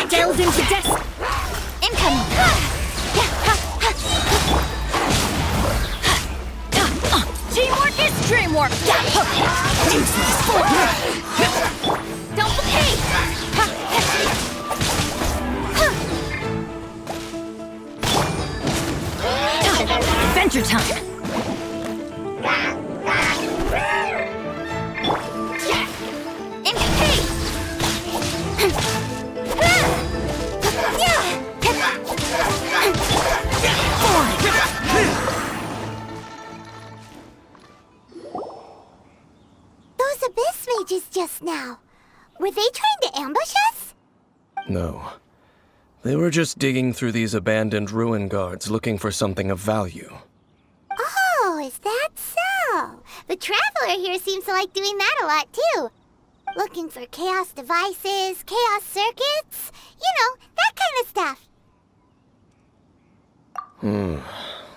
Delve into death. Incoming. Teamwork is dreamwork. Don't behave. Adventure time. Those abyss mages just now. Were they trying to ambush us? No. They were just digging through these abandoned ruin guards looking for something of value. Oh, is that so? The Traveler here seems to like doing that a lot, too. Looking for chaos devices, chaos circuits, you know, that kind of stuff.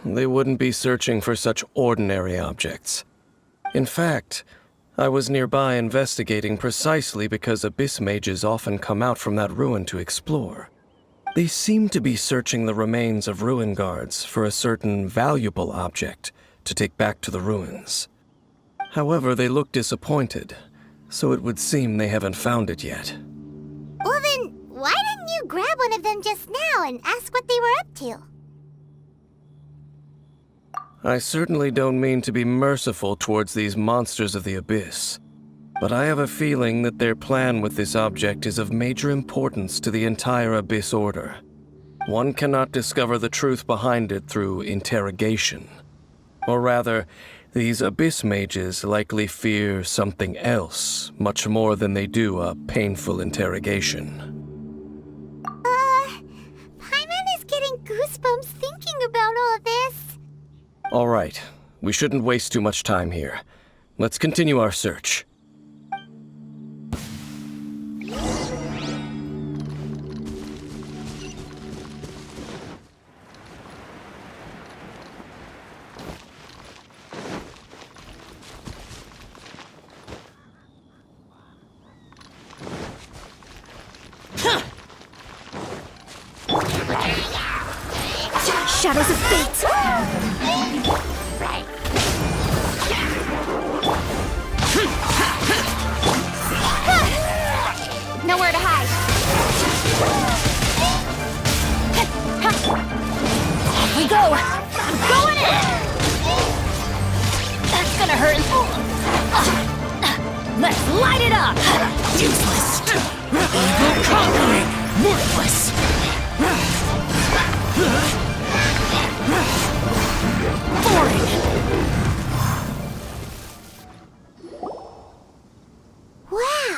They wouldn't be searching for such ordinary objects. In fact, I was nearby investigating precisely because abyss mages often come out from that ruin to explore. They seem to be searching the remains of ruin guards for a certain valuable object to take back to the ruins. However, they look disappointed, so it would seem they haven't found it yet. Well then, why didn't you grab one of them just now and ask what they were up to? I certainly don't mean to be merciful towards these monsters of the abyss, but I have a feeling that their plan with this object is of major importance to the entire Abyss Order. One cannot discover the truth behind it through interrogation. Or rather, these abyss mages likely fear something else, much more than they do a painful interrogation. Paimon is getting goosebumps thinking about all this. All right, we shouldn't waste too much time here. Let's continue our search. Shadows of fate! Nowhere to hide. Off we go! I'm going in! That's gonna hurt. Let's light it up! Useless! Evil conquering! Worthless! Boring! Wow!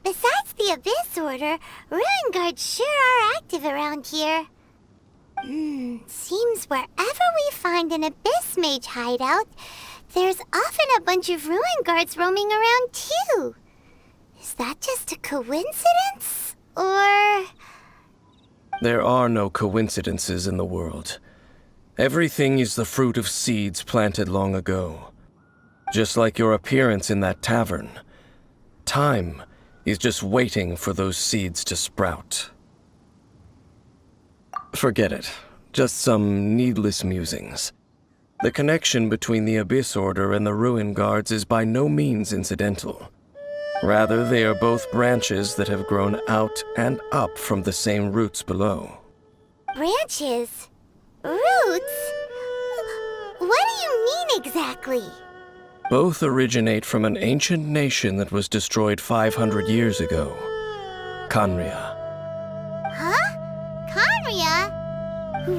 Besides the Abyss Order, Ruin Guards sure are active around here. Seems wherever we find an Abyss Mage hideout, there's often a bunch of Ruin Guards roaming around too. Is that just a coincidence? Or... There are no coincidences in the world. Everything is the fruit of seeds planted long ago. Just like your appearance in that tavern. Time is just waiting for those seeds to sprout. Forget it. Just some needless musings. The connection between the Abyss Order and the Ruin Guards is by no means incidental. Rather, they are both branches that have grown out and up from the same roots below. branches? Roots? What do you mean exactly? Both originate from an ancient nation that was destroyed 500 years ago. Khaenri'ah. Huh? Khaenri'ah?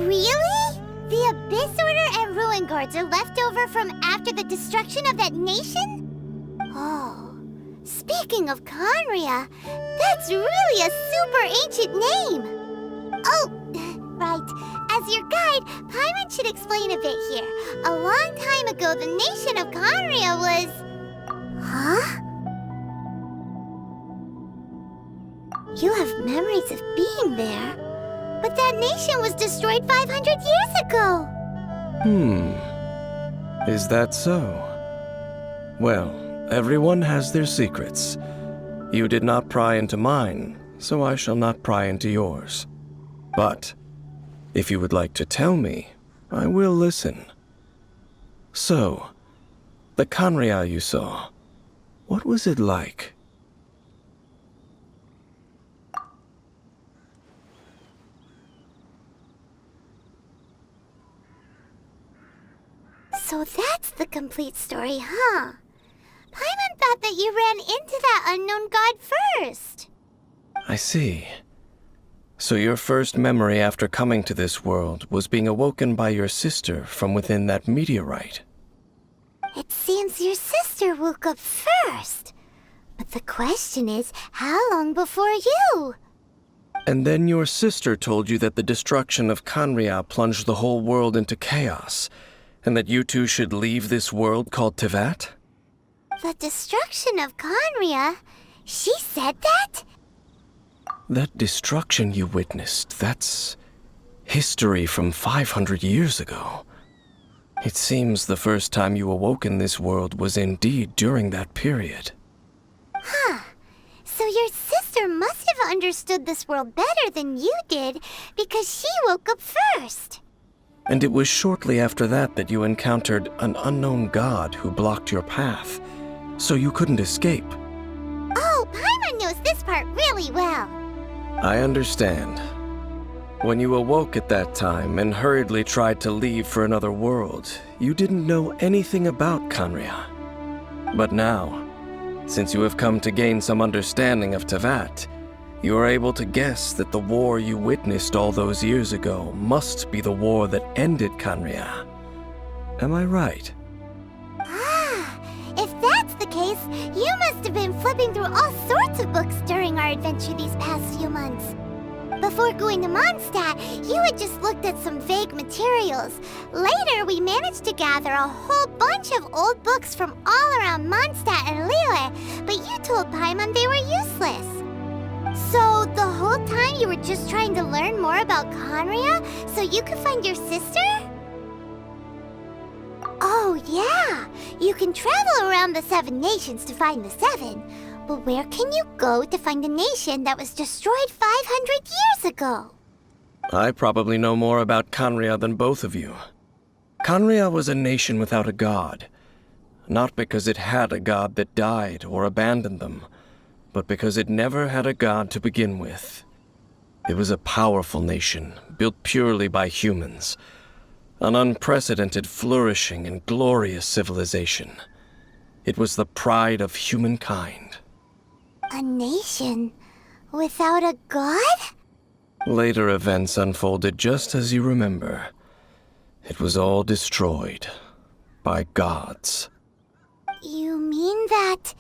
Really? The Abyss Order and Ruin Guards are left over from after the destruction of that nation? Oh, speaking of Khaenri'ah, that's really a super ancient name. Oh, right. As your guide, Paimon should explain a bit here. A long time ago, the nation of Khaenri'ah was... Huh? You have memories of being there. But that nation was destroyed 500 years ago. Is that so? Well, everyone has their secrets. You did not pry into mine, so I shall not pry into yours. But if you would like to tell me, I will listen. So, the Khanria you saw, what was it like? So that's the complete story, huh? Paimon thought that you ran into that unknown god first. I see. So your first memory after coming to this world was being awoken by your sister from within that meteorite. It seems your sister woke up first. But the question is, how long before you? And then your sister told you that the destruction of Khanria plunged the whole world into chaos, and that you two should leave this world called Teyvat? The destruction of Khanria? She said that? That destruction you witnessed, that's history from 500 years ago. It seems the first time you awoke in this world was indeed during that period. Huh. So your sister must have understood this world better than you did, because she woke up first. And it was shortly after that that you encountered an unknown god who blocked your path, so you couldn't escape. Oh, Paimon knows this part really well. I understand. When you awoke at that time and hurriedly tried to leave for another world, you didn't know anything about Khanria. But now, since you have come to gain some understanding of Teyvat, you are able to guess that the war you witnessed all those years ago must be the war that ended Khanria. Am I right? Ah, if that's the case, you must have been flipping through all sorts of books during our adventure these past few months. Before going to Mondstadt, you had just looked at some vague materials. Later, we managed to gather a whole bunch of old books from all around Mondstadt and Liyue, but you told Paimon they were useless. So, the whole time you were just trying to learn more about Khanria so you could find your sister? Oh, yeah! You can travel around the 7 nations to find the 7. But where can you go to find a nation that was destroyed 500 years ago? I probably know more about Khanria than both of you. Khanria was a nation without a god. Not because it had a god that died or abandoned them, but because it never had a god to begin with. It was a powerful nation, built purely by humans. An unprecedented, flourishing, and glorious civilization. It was the pride of humankind. A nation without a god? Later events unfolded just as you remember. It was all destroyed by gods. You mean that...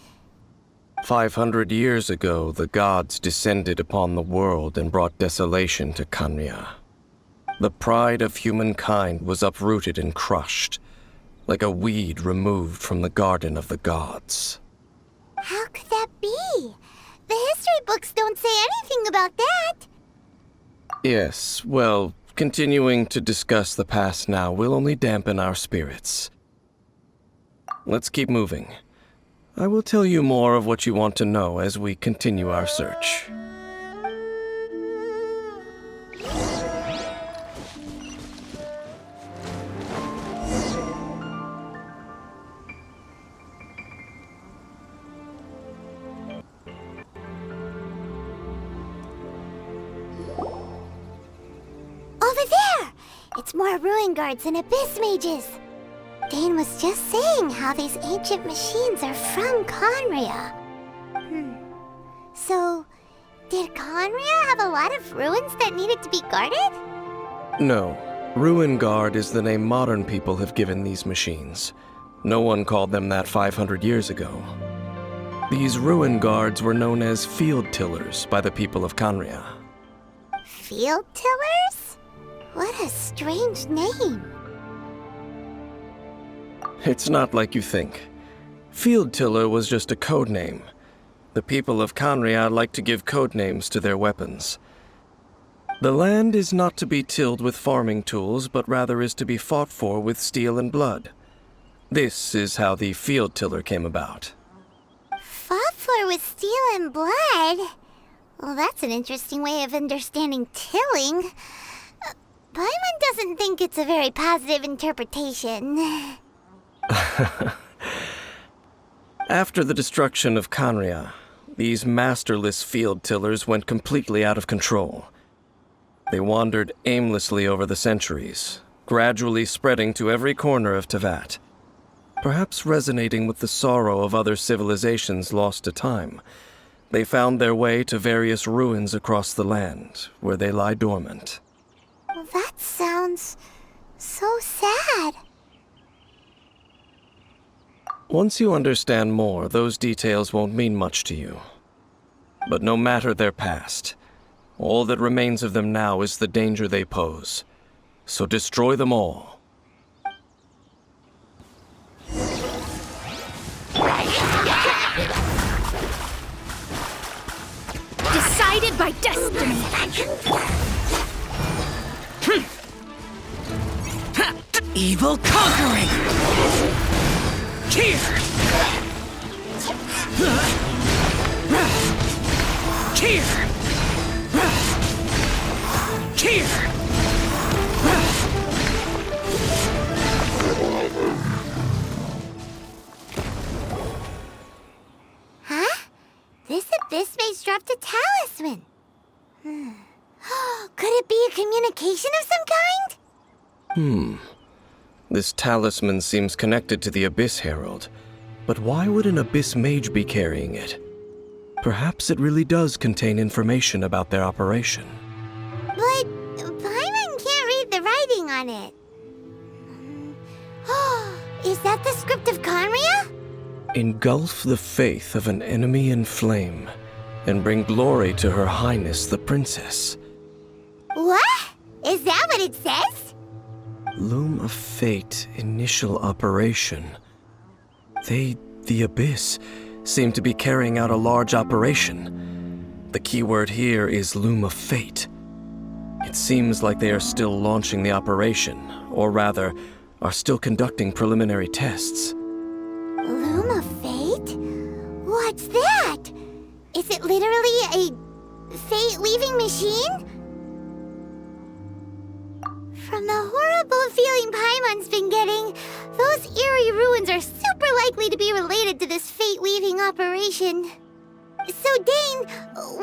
500 years ago, the gods descended upon the world and brought desolation to Khanria. The pride of humankind was uprooted and crushed, like a weed removed from the garden of the gods. How could that be? The history books don't say anything about that. Yes, well, continuing to discuss the past now will only dampen our spirits. Let's keep moving. I will tell you more of what you want to know as we continue our search. Over there! It's more ruin guards and abyss mages. Dane was just saying how these ancient machines are from Khanria. So, did Khanria have a lot of ruins that needed to be guarded? No. Ruin Guard is the name modern people have given these machines. No one called them that 500 years ago. These Ruin Guards were known as Field Tillers by the people of Khanria. Field tillers? What a strange name. It's not like you think. Field Tiller was just a code name. The people of Khanria like to give code names to their weapons. The land is not to be tilled with farming tools, but rather is to be fought for with steel and blood. This is how the Field Tiller came about. Fought for tiller with steel and blood? Well, that's an interesting way of understanding tilling. Paimon doesn't think it's a very positive interpretation. After the destruction of Kanria, these masterless field tillers went completely out of control. They wandered aimlessly over the centuries, gradually spreading to every corner of Teyvat. Perhaps resonating with the sorrow of other civilizations lost to time, they found their way to various ruins across the land, where they lie dormant. Well, that sounds so sad. Once you understand more, those details won't mean much to you. But no matter their past, all that remains of them now is the danger they pose. So destroy them all. Decided by destiny. Evil conquering. Here. Here. Here. Huh? This abyss maze dropped a talisman. Could it be a communication of some kind? This talisman seems connected to the Abyss Herald. But why would an Abyss Mage be carrying it? Perhaps it really does contain information about their operation. But Paimon can't read the writing on it. Is that the script of Kanria? Engulf the faith of an enemy in flame, and bring glory to Her Highness the Princess. What? Is that what it says? Loom of Fate, initial operation. They, the Abyss, seem to be carrying out a large operation. The keyword here is Loom of Fate. It seems like they are still launching the operation, or rather, are still conducting preliminary tests. Loom of Fate? What's that? Is it literally a fate-weaving machine? From the horrible feeling Paimon's been getting, those eerie ruins are super likely to be related to this fate-weaving operation. So, Dane,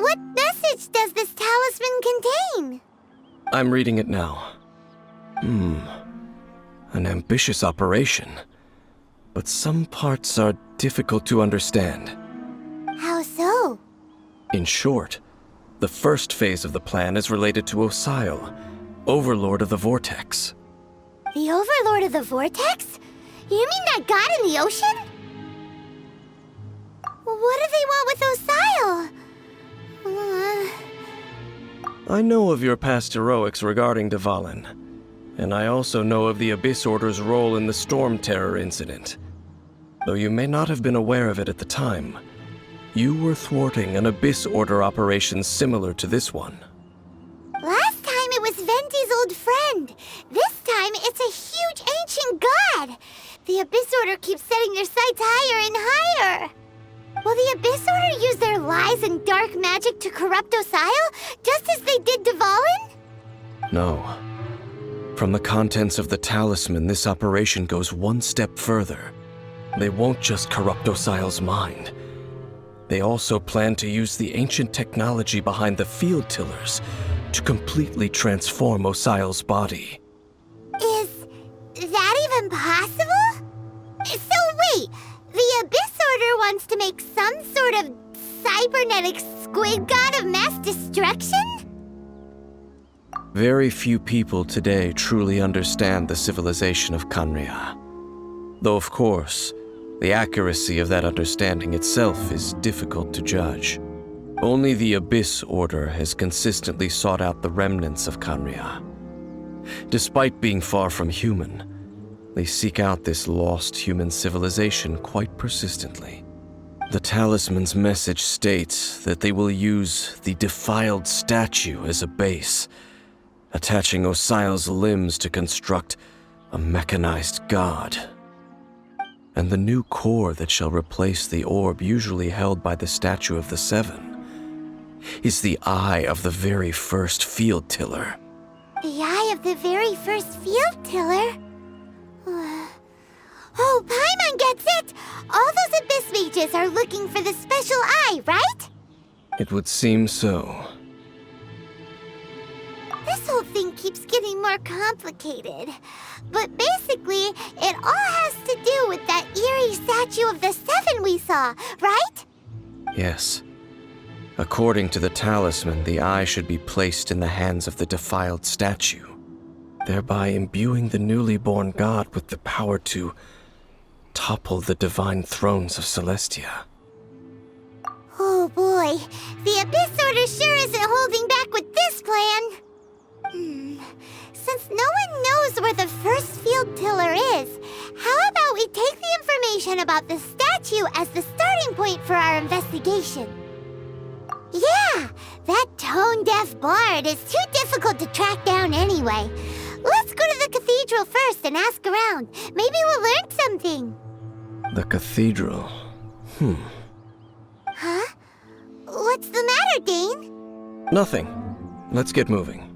what message does this talisman contain? I'm reading it now. An ambitious operation. But some parts are difficult to understand. How so? In short, the first phase of the plan is related to Osile, Overlord of the Vortex. The Overlord of the Vortex? You mean that god in the ocean? What do they want with Osile? I know of your past heroics regarding Dvalin, and I also know of the Abyss Order's role in the Storm Terror incident. Though you may not have been aware of it at the time, you were thwarting an Abyss Order operation similar to this one. Last time it was Venti's old friend. This time it's a huge ancient god. The Abyss Order keeps setting their sights higher and higher. Will the Abyss Order use their lies and dark magic to corrupt Osile, just as they did Dvalin? No. From the contents of the talisman, this operation goes one step further. They won't just corrupt Osile's mind. They also plan to use the ancient technology behind the field tillers to completely transform Osile's body. Is that even possible? So wait, the Abyss Order wants to make some sort of cybernetic squid god of mass destruction? Very few people today truly understand the civilization of Kanria. Though of course, the accuracy of that understanding itself is difficult to judge. Only the Abyss Order has consistently sought out the remnants of Kanria. Despite being far from human, they seek out this lost human civilization quite persistently. The talisman's message states that they will use the defiled statue as a base, attaching Osile's limbs to construct a mechanized god. and the new core that shall replace the orb usually held by the Statue of the Seven is the eye of the very first field tiller. The eye of the very first field tiller? Oh, Paimon gets it! All those abyss mages are looking for the special eye, right? It would seem so. This whole thing keeps getting more complicated. But basically, it all has to do with that eerie Statue of the Seven we saw, right? Yes. According to the talisman, the eye should be placed in the hands of the defiled statue, thereby imbuing the newly born god with the power to topple the divine thrones of Celestia. Oh boy, the Abyss Order sure isn't holding back with this plan. Since no one knows where the first field tiller is, how about we take the information about the statue as the starting point for our investigation? Yeah, that tone-deaf bard is too difficult to track down anyway. Let's go to the cathedral first and ask around. Maybe we'll learn something. The cathedral. Huh? What's the matter, Dane? Nothing. Let's get moving.